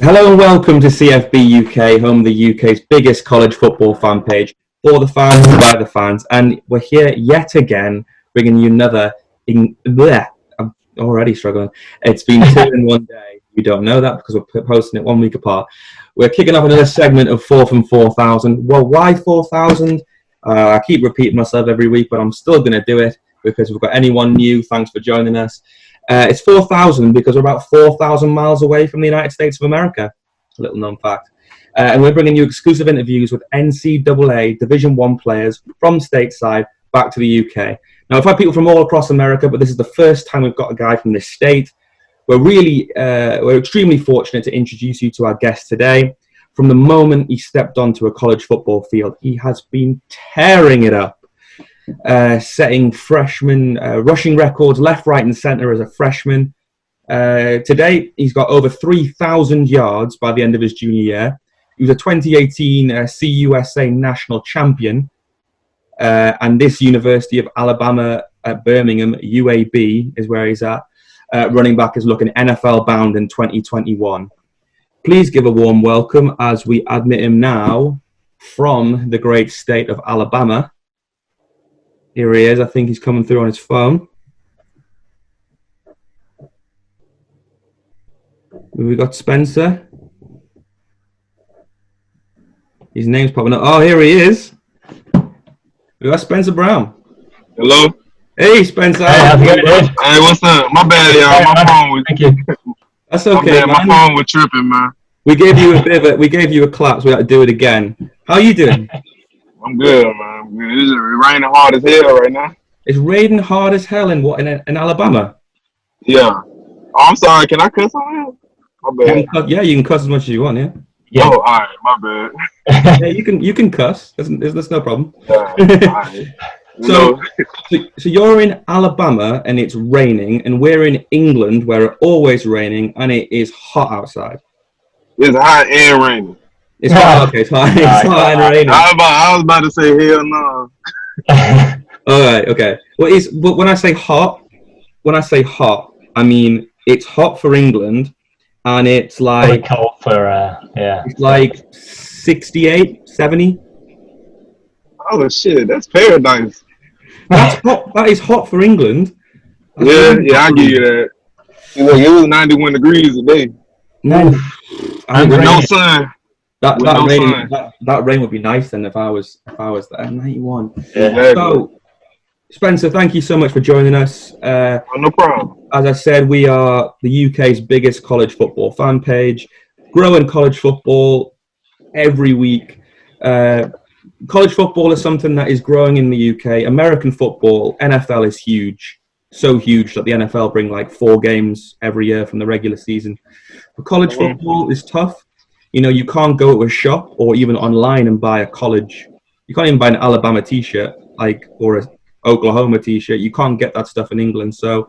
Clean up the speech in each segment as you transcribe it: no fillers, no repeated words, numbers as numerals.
Hello and welcome to CFB UK, home of the UK's biggest college football fan page, for the fans, by the fans, and we're here yet again, bringing you another. I'm already struggling. It's been 2 in one day. You don't know that because we're posting it 1 week apart. We're kicking off another segment of 4 from 4,000. Well, why 4,000? I keep repeating myself every week, but I'm still going to do it because we've got anyone new. Thanks for joining us. It's 4,000 because we're about 4,000 miles away from the United States of America. A little known fact. And we're bringing you exclusive interviews with NCAA Division One players from stateside back to the UK. Now, we've had people from all across America, but this is the first time we've got a guy from this state. We're extremely fortunate to introduce you to our guest today. From the moment he stepped onto a college football field, he has been tearing it up. Setting freshman rushing records left, right, and centre as a freshman. Today, he's got over 3,000 yards by the end of his junior year. He was a 2018 CUSA national champion, and this University of Alabama at Birmingham, UAB, is where he's at. Running back is looking NFL bound in 2021. Please give a warm welcome as we admit him now from the great state of Alabama. Here he is. I think he's coming through on his phone. We got Spencer. His name's popping up. Oh, here he is. We got Spencer Brown. Hello. Hey, Spencer. Hey, how's it going? Hey, what's up? My bad, y'all. My phone was. Thank you. That's okay, my man. phone was tripping, man. We gave you a clap, so we had to do it again. How are you doing? I'm good, man. It's raining hard as hell right now. It's raining hard as hell in Alabama. Yeah. Oh, I'm sorry. Can I cuss on here? My bad. You can cuss as much as you want. Yeah. Oh, all right. My bad. Yeah, you can cuss. There's no problem. All right. So you're in Alabama and it's raining, and we're in England where it's always raining and it is hot outside. It's hot and raining. It's hot. Okay, it's hot. It's hot and raining. I was about to say hell no. All right. Okay. Well, when I say hot, I mean it's hot for England, and it's like cold for It's like 68, 70. Oh shit, that's paradise. That's hot. That is hot for England. Yeah, I give you that. It was 91 degrees today. No, With no sun. That rain would be nice then if I was there. 91. Yeah. So, Spencer, thank you so much for joining us. No problem. As I said, we are the UK's biggest college football fan page, growing college football every week. College football is something that is growing in the UK. American football, NFL is huge. So huge that the NFL bring like 4 games every year from the regular season. But college football is tough. You know, you can't go to a shop or even online and buy a college. You can't even buy an Alabama t-shirt or an Oklahoma t-shirt. You can't get that stuff in England. So,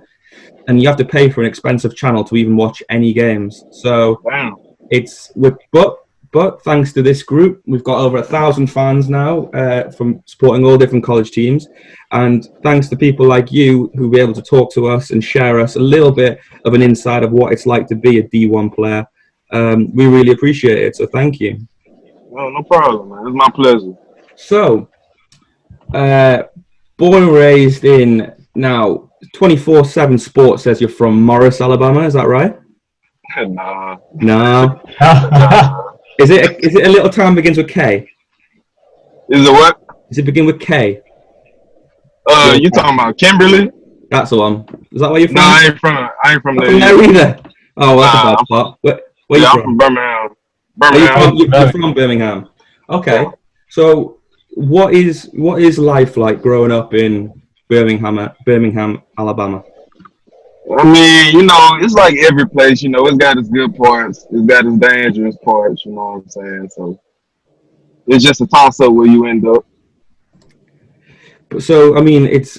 and you have to pay for an expensive channel to even watch any games. So But thanks to this group, we've got over 1,000 fans now from supporting all different college teams. And thanks to people like you who'll be able to talk to us and share us a little bit of an insight of what it's like to be a D1 player. We really appreciate it. So thank you. No problem, man. It's my pleasure. So, born and raised in, now 24/7 Sports says you're from Morris, Alabama. Is that right? Nah. No. Is it a little town begins with K? Is it what? Does it begin with K? You talking about Kimberly? That's the one. Is that where you're from? No, I ain't from there. From there either. Oh, well, that's a bad spot. Where you from? I'm from Birmingham. You're from Birmingham. Okay. Yeah. So, what is life like growing up in Birmingham, Alabama? I mean, it's like every place, it's got its good parts, it's got its dangerous parts, you know what I'm saying? So it's just a toss-up where you end up. So, I mean, it's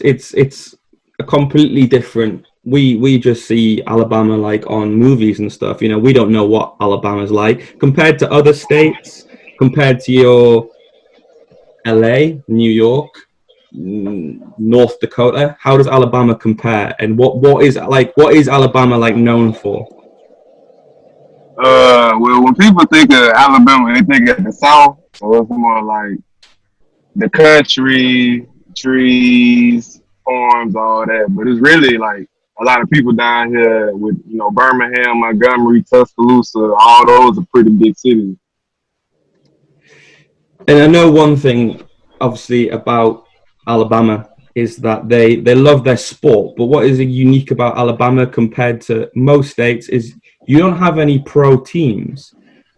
a completely different. We just see Alabama like on movies and stuff. We don't know what Alabama's like compared to other states, compared to your LA, New York, North Dakota. How does Alabama compare, and what is Alabama like known for? Well, when people think of Alabama, they think of the South, so it's more like the country, trees, farms, all that. But it's really like a lot of people down here with Birmingham, Montgomery, Tuscaloosa. All those are pretty big cities. And I know one thing, obviously, about Alabama is that they love their sport. But what is unique about Alabama compared to most states is you don't have any pro teams.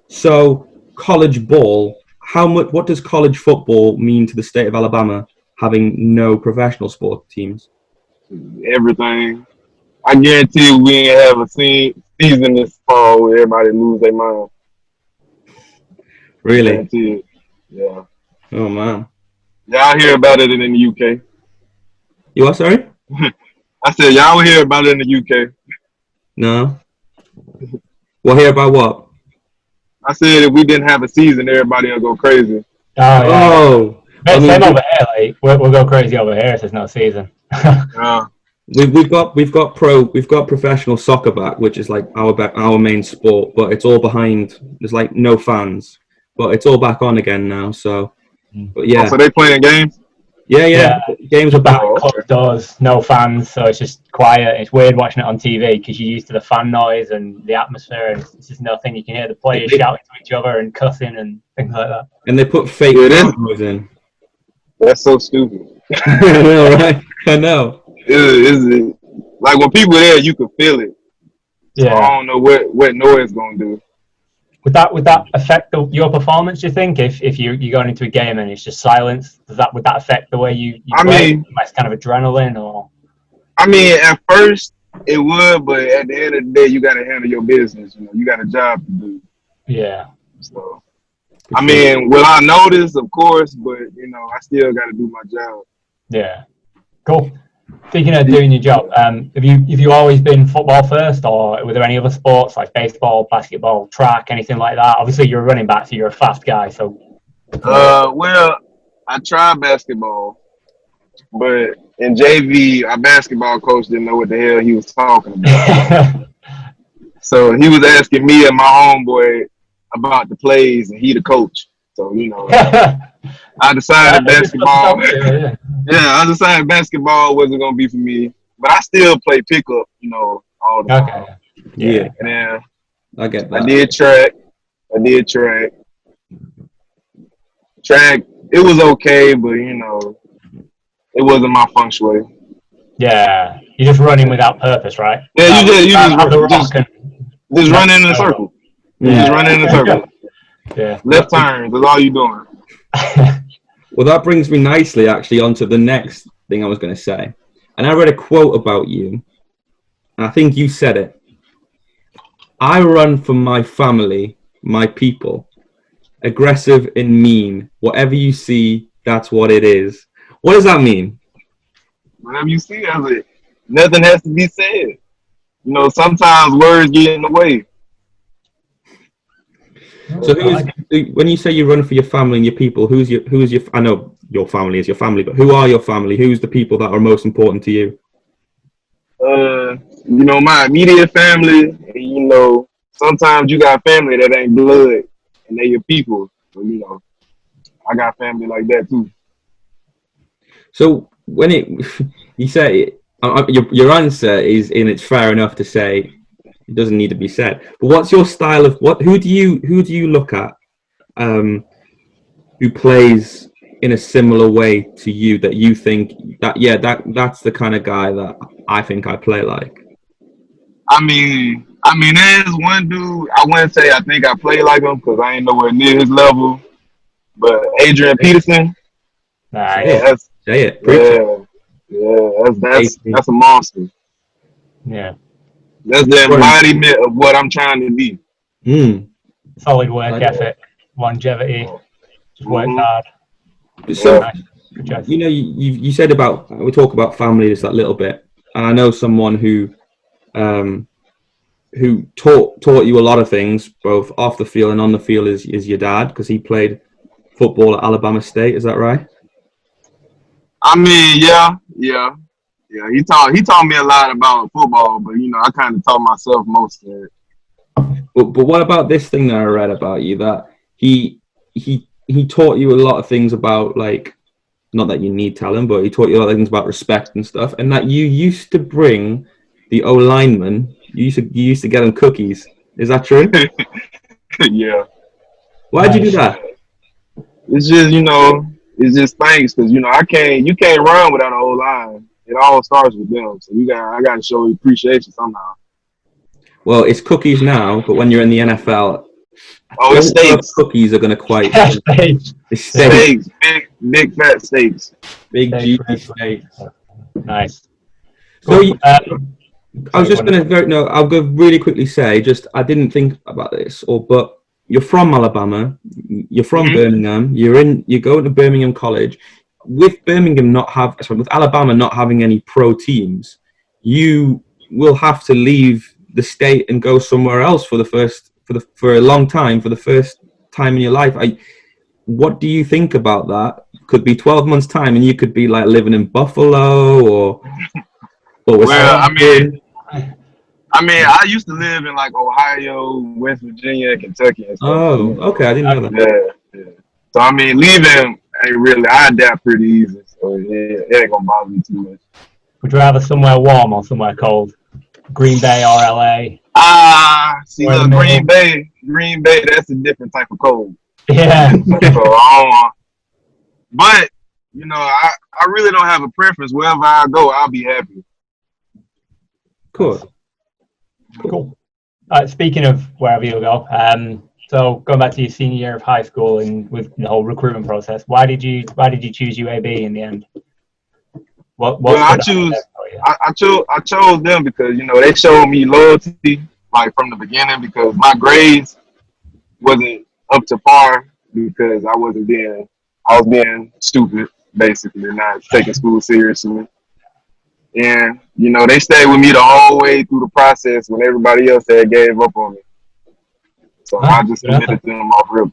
So college ball, what does college football mean to the state of Alabama having no professional sport teams? Everything. I guarantee we ain't have a season this fall where everybody lose their mind. Really? Guarantee it. Yeah. Oh man. Y'all hear about it in the UK. You are sorry? I said y'all will hear about it in the UK. No. We'll hear about what? I said if we didn't have a season, everybody will go crazy. Oh. I mean, same over here. Like we'll go crazy over here if there's no season. We've got professional soccer back, which is like our main sport, but it's all behind. There's like no fans, but it's all back on again now. So, but yeah. Oh, so they playing games? Yeah. Games are back. Closed doors, no fans, so it's just quiet. It's weird watching it on TV because you're used to the fan noise and the atmosphere, and it's just nothing. You can hear the players shouting to each other and cussing and things like that. And they put fake cameras in. That's so stupid. I know, right? I know. Is it like when people there, you can feel it. Yeah. So I don't know what noise gonna do. Would that affect your performance? Do you think if you're going into a game and it's just silence, would that affect the way you play? Less kind of adrenaline, or? I mean, at first it would, but at the end of the day, you got to handle your business. You got a job to do. Yeah. So, I mean, will I notice? Of course, but I still got to do my job. Yeah. Cool. Speaking of doing your job, have you always been football first, or were there any other sports like baseball, basketball, track, anything like that? Obviously, you're a running back, so you're a fast guy. So, well, I tried basketball, but in JV, our basketball coach didn't know what the hell he was talking about. So he was asking me and my homeboy about the plays, and he the coach. So I decided basketball. I decided basketball wasn't gonna be for me, but I still play pickup, all the time. Okay. Yeah. And then I get that. I did track. Track, it was okay, but it wasn't my feng shui. Yeah, you're just running without purpose, right? Yeah, you just run in a circle. Yeah. Just run in a circle. Yeah. Left turns, that's all you doing. Well, that brings me nicely, actually, onto the next thing I was going to say. And I read a quote about you, and I think you said it. I run for my family, my people. Aggressive and mean. Whatever you see, that's what it is. What does that mean? Whatever you see, nothing has to be said. Sometimes words get in the way. So when you say you run for your family and your people, who's your? I know your family is your family, but who are your family? Who's the people that are most important to you? My immediate family. And, sometimes you got family that ain't blood, and they your people. So I got family like that too. So when you say your answer is, and it's fair enough to say. It doesn't need to be said. But what's your style of who do you look at who plays in a similar way to you that you think that's the kind of guy that I think I play like? I mean there's one dude, I wouldn't say I think I play like him because I ain't nowhere near his level. But Adrian Peterson. Nice. Say it. That's a monster. Yeah. That's the embodiment of what I'm trying to be. Solid work ethic, longevity, just work hard. So, you said we talk about family just that little bit, and I know someone who taught you a lot of things, both off the field and on the field, is your dad, because he played football at Alabama State. Is that right? I mean, yeah. He taught me a lot about football, but I kind of taught myself most of it. But what about this thing that I read about you, that he taught you a lot of things about, like, not that you need talent, but he taught you a lot of things about respect and stuff, and that you used to bring the O-lineman, you used to get them cookies. Is that true? Yeah. Why'd you do that? It's just, it's just thanks, because, you can't run without an O-line. It all starts with them. So I got to show appreciation somehow. Well, it's cookies now, but when you're in the NFL, it's steaks. Cookies are going to quite. Steaks. It's steaks. Big fat steaks. Big juicy steaks. Nice. So I was just going to I'll go really quickly say, I didn't think about this, but you're from Alabama, you're from Birmingham, you're going to Birmingham College. With Alabama not having any pro teams, you will have to leave the state and go somewhere else for a long time, for the first time in your life. What do you think about that? Could be 12 months time, and you could be like living in Buffalo or I used to live in like Ohio, West Virginia, Kentucky and stuff. Oh, okay, I didn't know that. Yeah. So leaving ain't really. I adapt pretty easy, so it ain't gonna bother me too much. Would you rather somewhere warm or somewhere cold? Green Bay or LA? See, look, Green Bay, that's a different type of cold. Yeah. But I really don't have a preference. Wherever I go, I'll be happy. Cool. Speaking of wherever you go, so going back to your senior year of high school and with the whole recruitment process, why did you choose UAB in the end? I chose them because they showed me loyalty like from the beginning, because my grades wasn't up to par because I was being stupid, basically, not taking school seriously. And, they stayed with me the whole way through the process when everybody else had gave up on me. So I just committed to them off rip.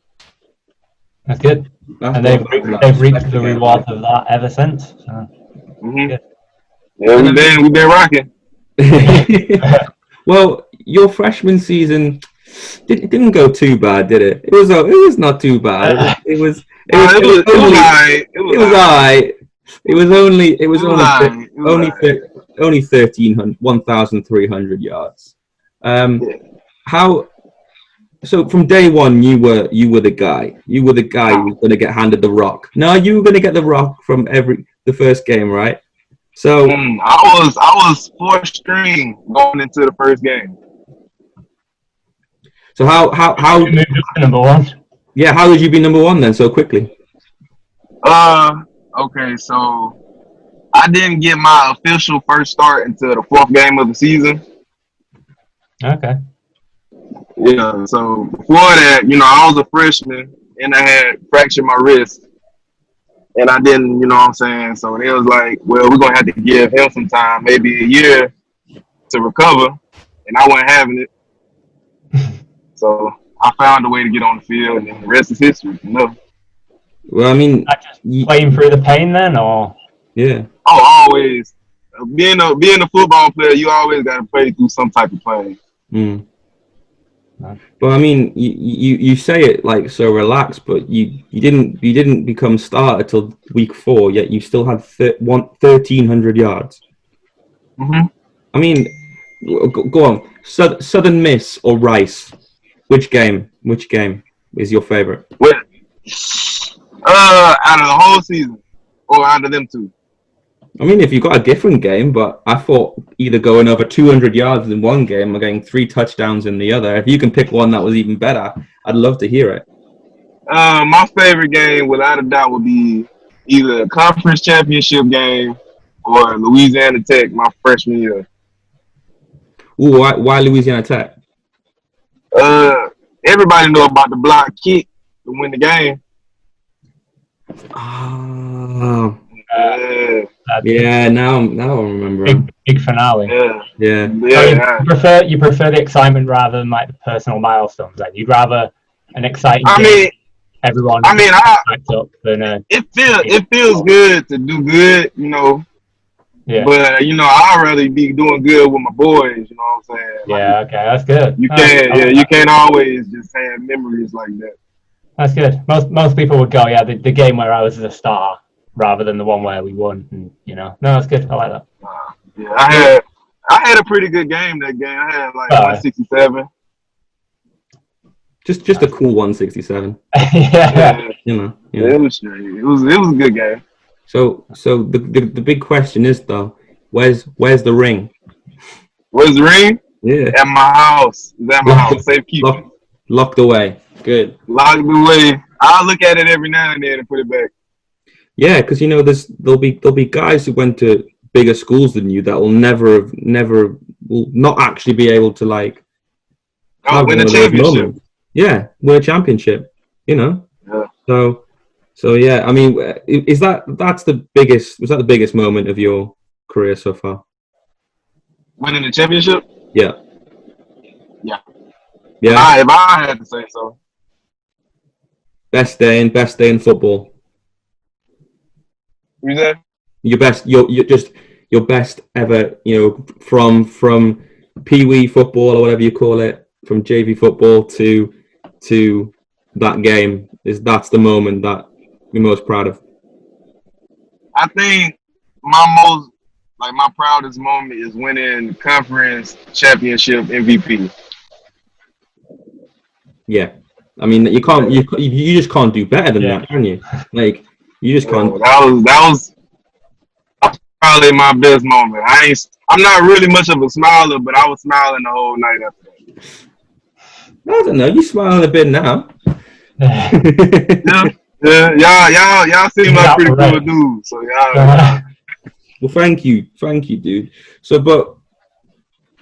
That's good. And they've reaped the rewards of that ever since. So. Yeah, we've been rocking. Well, your freshman season didn't go too bad, did it? It was not too bad. It was alright. It was only 1,300 yards. So from day one, you were the guy. You were the guy who was going to get handed the rock. No, you were going to get the rock from the first game, right? So I was fourth string going into the first game. So how you moved up to number one? Yeah, how did you be number one then so quickly? Okay, so I didn't get my official first start until the fourth game of the season. Okay. Yeah, so before that, I was a freshman and I had fractured my wrist. And I didn't, So it was like, well, we're going to have to give him some time, maybe a year to recover. And I wasn't having it. So I found a way to get on the field, and the rest is history, Well, I mean, just playing through the pain then, or? Yeah. Oh, always. Being a football player, you always got to play through some type of pain. But I mean, you say it like so relaxed, but you didn't become starter till week 4, yet you still had 1,300 yards. I mean, go on. Southern Miss or Rice? Which game is your favorite? Out of the whole season, or out of them two? I mean, if you got a different game, but I thought either going over 200 yards in one game or getting 3 touchdowns in the other. If you can pick one that was even better, I'd love to hear it. My favorite game, without a doubt, would be either a conference championship game or Louisiana Tech my freshman year. Ooh, why Louisiana Tech? Everybody know about the block kick to win the game. Oh. Yeah, now I remember. Big finale. Yeah. So you prefer the excitement rather than like the personal milestones. Then you'd rather an exciting game, everyone. I mean, up than it feels good to do good, Yeah. But I'd rather be doing good with my boys. You know what I'm saying? Yeah. Okay, that's good. You can't. Yeah, you can't always just have memories like that. That's good. Most people would go, yeah, the game where I was the star rather than the one where we won. And, no, that's good. I like that. Yeah, I had a pretty good game that game. I had like 167. Just a cool 167. Yeah. It was straight. It was a good game. So the big question is though, where's the ring? Where's the ring? Yeah. At my house. It's at my house. Safekeeping. Locked away. Good. Locked away. I'll look at it every now and then and put it back. Yeah, because there'll be guys who went to bigger schools than you that will will not actually be able to Win a championship. Yeah, win a championship. Yeah. So yeah, I mean, was that the biggest moment of your career so far? Winning the championship? Yeah. Yeah. Yeah. If I had to say so. Best day in football. You said? Your best ever, from pee-wee football or whatever you call it, from JV football to that game. That's the moment that you're most proud of? I think my proudest moment is winning conference championship MVP. Yeah, I mean you just can't do better than that, can you? You just can't. That was probably my best moment. I'm not really much of a smiler, but I was smiling the whole night after that. I don't know. You smiling a bit now. Yeah. Y'all seem like pretty cool dudes. So y'all. Well, thank you, dude. So, but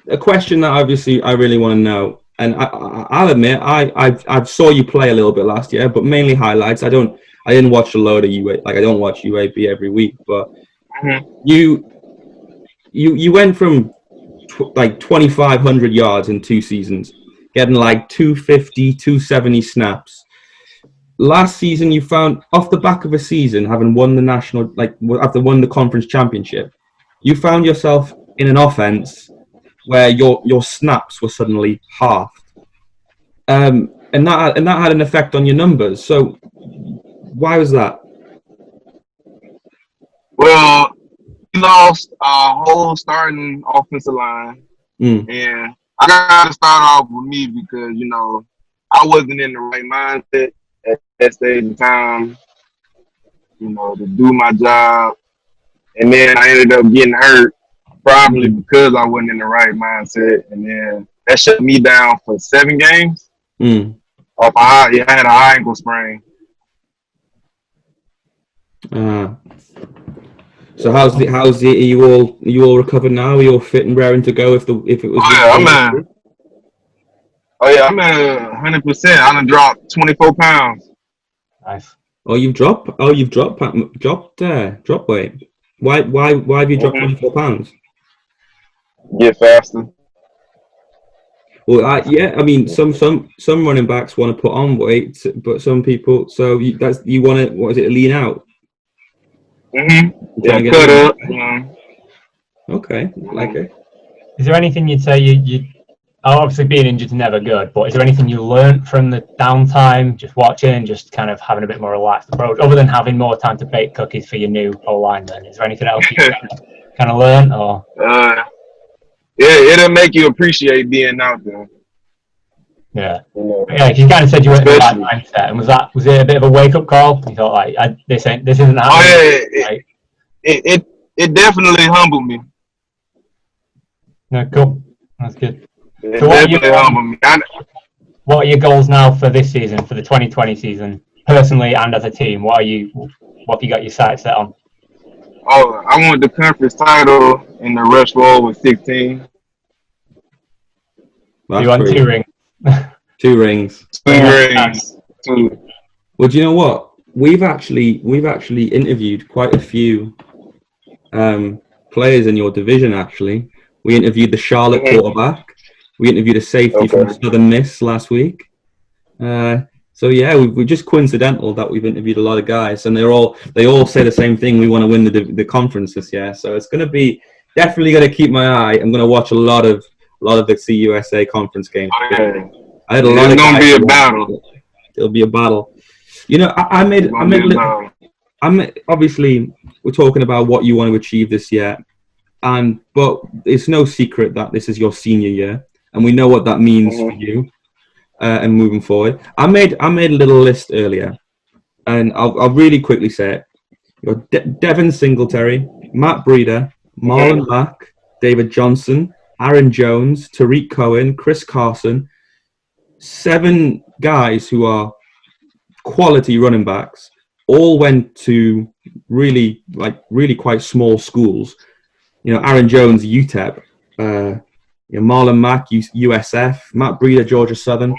a question that obviously I really want to know, and I'll admit I saw you play a little bit last year, but mainly highlights. I didn't watch a load of UAB. I don't watch UAB every week, but you went from 2,500 yards in 2 seasons, getting 250, 270 snaps. Last season, you found off the back of a season, having won the national, after won the conference championship, you found yourself in an offense where your snaps were suddenly halved, and that had an effect on your numbers. So, why was that? Well, we lost our whole starting offensive line, and I got to start off with me because I wasn't in the right mindset at that stage of time, to do my job. And then I ended up getting hurt, probably because I wasn't in the right mindset. And then that shut me down for 7 games. I had an ankle sprain. So how's the are you all recovered now? Are you all fit and raring to go if it was? I'm at 100%. I done dropped 24 pounds. Nice. You've dropped weight. Why have you dropped 24 pounds? Get faster. Well, I mean, some running backs want to put on weight, but some people. So you want to, what is it? Lean out. Yeah, cut up. Okay, I like it. Is there anything you'd say you obviously being injured is never good, but is there anything you learned from the downtime, just watching, just kind of having a bit more relaxed approach, other than having more time to bake cookies for your new O-line then? Is there anything else you kind of learn? Or? It'll make you appreciate being out there. Yeah. Yeah, you kind of said you were in the right mindset, and was it a bit of a wake-up call? You thought, this isn't happening? Oh, yeah. It definitely humbled me. Yeah, cool. That's good. So what are your goals now for this season, for the 2020 season, personally and as a team? What have you got your sights set on? Oh, I want the conference title in the rush roll with 16. You want 2 rings? 2 rings. 2 rings. 2. Well, do you know what? We've actually interviewed quite a few players in your division. Actually, we interviewed the Charlotte quarterback. We interviewed a safety from Southern Miss last week. So yeah, we're just coincidental that we've interviewed a lot of guys, and they all say the same thing. We want to win the conference this year, so it's going to be definitely going to keep my eye. I'm going to watch a lot of the CUSA conference games. Okay. I had a lot of It's gonna guys be a battle. It'll be a battle. You know, obviously we're talking about what you want to achieve this year, but it's no secret that this is your senior year, and we know what that means for you. And moving forward, I made a little list earlier, and I'll really quickly say it. You got Devin Singletary, Matt Breeder, Marlon Mack, David Johnson, Aaron Jones, Tariq Cohen, Chris Carson. 7 guys who are quality running backs. All went to really quite small schools. You know, Aaron Jones, UTEP. Marlon Mack, USF, Matt Breeder, Georgia Southern.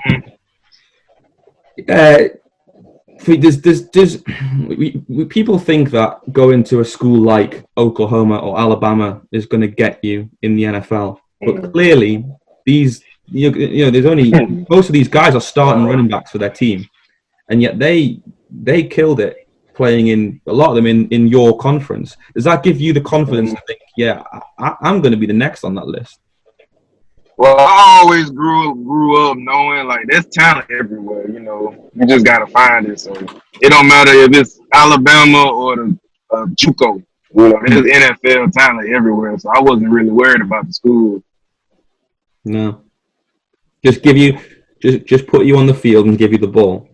People think that going to a school like Oklahoma or Alabama is going to get you in the NFL, but clearly there's only most of these guys are starting running backs for their team, and yet they killed it playing in a lot of them in your conference. Does that give you the confidence to think, yeah, I'm going to be the next on that list? Well, I always grew up knowing like there's talent everywhere. You know, you just gotta find it. So it don't matter if it's Alabama or the JUCO. You know, there's NFL talent everywhere. So I wasn't really worried about the school. No, just put you on the field and give you the ball.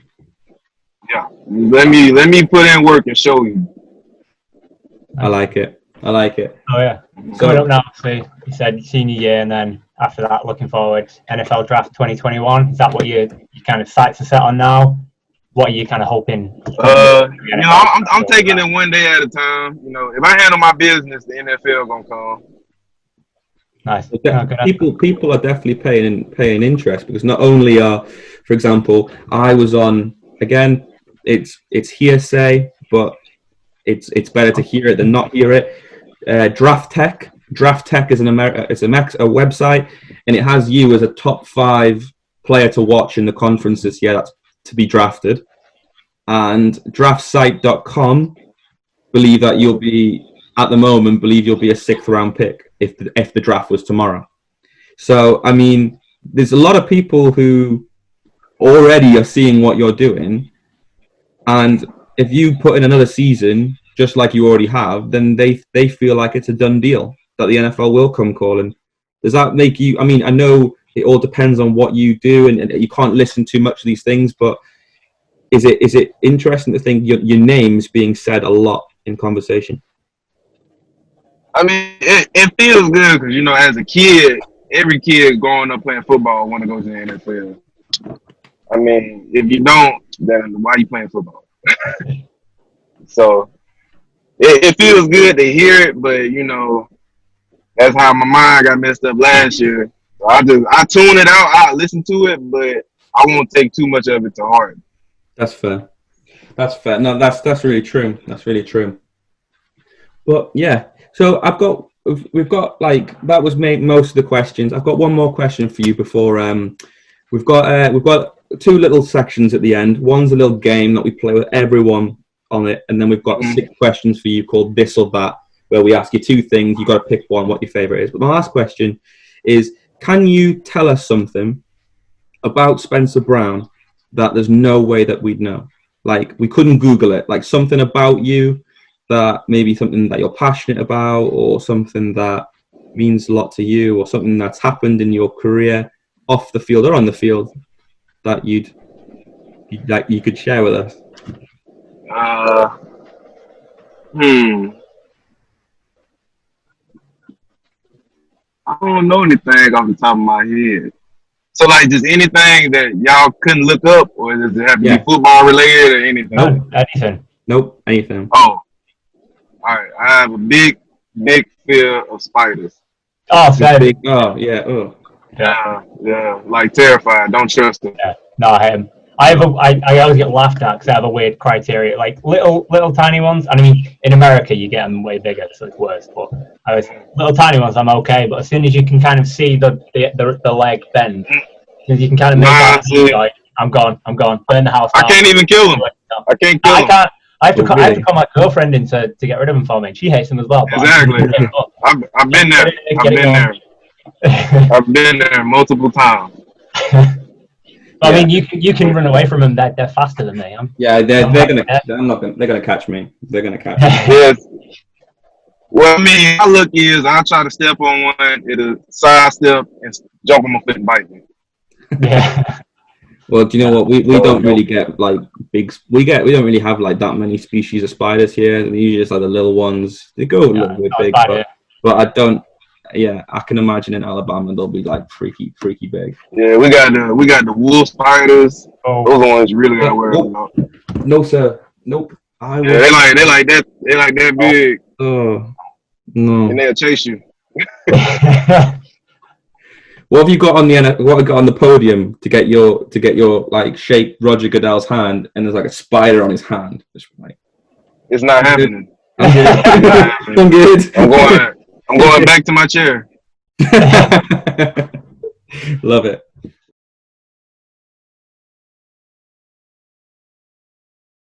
Yeah, let me put in work and show you. I like it. Oh yeah. Coming up now, obviously, you said senior year, and then after that, looking forward, NFL Draft 2021. Is that what you kind of sights are set on now? What are you kind of hoping? I'm taking it one day at a time. You know, if I handle my business, the NFL gonna come. Nice. People are definitely paying interest, because not only for example, I was on, again, it's hearsay, but it's better to hear it than not hear it. Draft Tech is a website, and it has you as a top 5 player to watch in the conference this year that's to be drafted. And draftsite.com believe you'll be a 6th round pick if the draft was tomorrow. So I mean, there's a lot of people who already are seeing what you're doing, and if you put in another season just like you already have, then they feel like it's a done deal that the NFL will come calling. Does that make you? I mean, I know it all depends on what you do, and you can't listen too much of these things. But is it interesting to think your name's being said a lot in conversation? I mean, it feels good because, you know, as a kid, every kid growing up playing football want to go to the NFL. I mean, if you don't, then why are you playing football? So it feels good to hear it, but you know, that's how my mind got messed up last year. So I tune it out, I listen to it, but I won't take too much of it to heart. That's fair. No, that's really true. That's really true. But yeah, so we've got like, that was most of the questions. I've got one more question for you before we've got 2 little sections at the end. One's a little game that we play with everyone on it, and then we've got 6 questions for you called This or That, where we ask you 2 things. You got to pick one, what your favorite is. But my last question is, can you tell us something about Spencer Brown that there's no way that we'd know? Like, we couldn't Google it. Like, something about you that maybe something that you're passionate about, or something that means a lot to you, or something that's happened in your career off the field or on the field that you could share with us. I don't know anything off the top of my head. So, like, just anything that y'all couldn't look up, or does it have to be football related or anything? Nope, anything. Oh, all right. I have a big fear of spiders. Oh, big. Oh, yeah. Oh, yeah. Like, terrified. Don't trust them. Yeah. No, I hate them. I always get laughed at because I have a weird criteria, like little tiny ones. And I mean, in America you get them way bigger, so it's worse. But little tiny ones, I'm okay. But as soon as you can kind of see the leg bend, as you can kind of make that, I'm gone. Burn the house down. I can't even kill them. I can't kill them. I have to call my girlfriend in to get rid of them for me. She hates them as well. Exactly. I've been there. I've been there multiple times. I mean, you can run away from them. They're faster than me. Yeah, they're gonna catch me. They're gonna catch me. Yes. Well, I mean, my look is I try to step on one, it'll sidestep and jump on my foot and bite me. Yeah. Well, do you know what? We don't really get like we don't really have like that many species of spiders here. They're usually just like the little ones. They go a little bit big, but I don't. Yeah, I can imagine in Alabama they'll be like freaky big. Yeah, we got the wool spiders. Oh. Those ones you really gotta worry about. No, sir. Nope. They like that big. Oh no. And they'll chase you. What have you got on the podium to get your like shake Roger Goodell's hand, and there's like a spider on his hand? It's not happening. I'm good. I'm going back to my chair. Love it.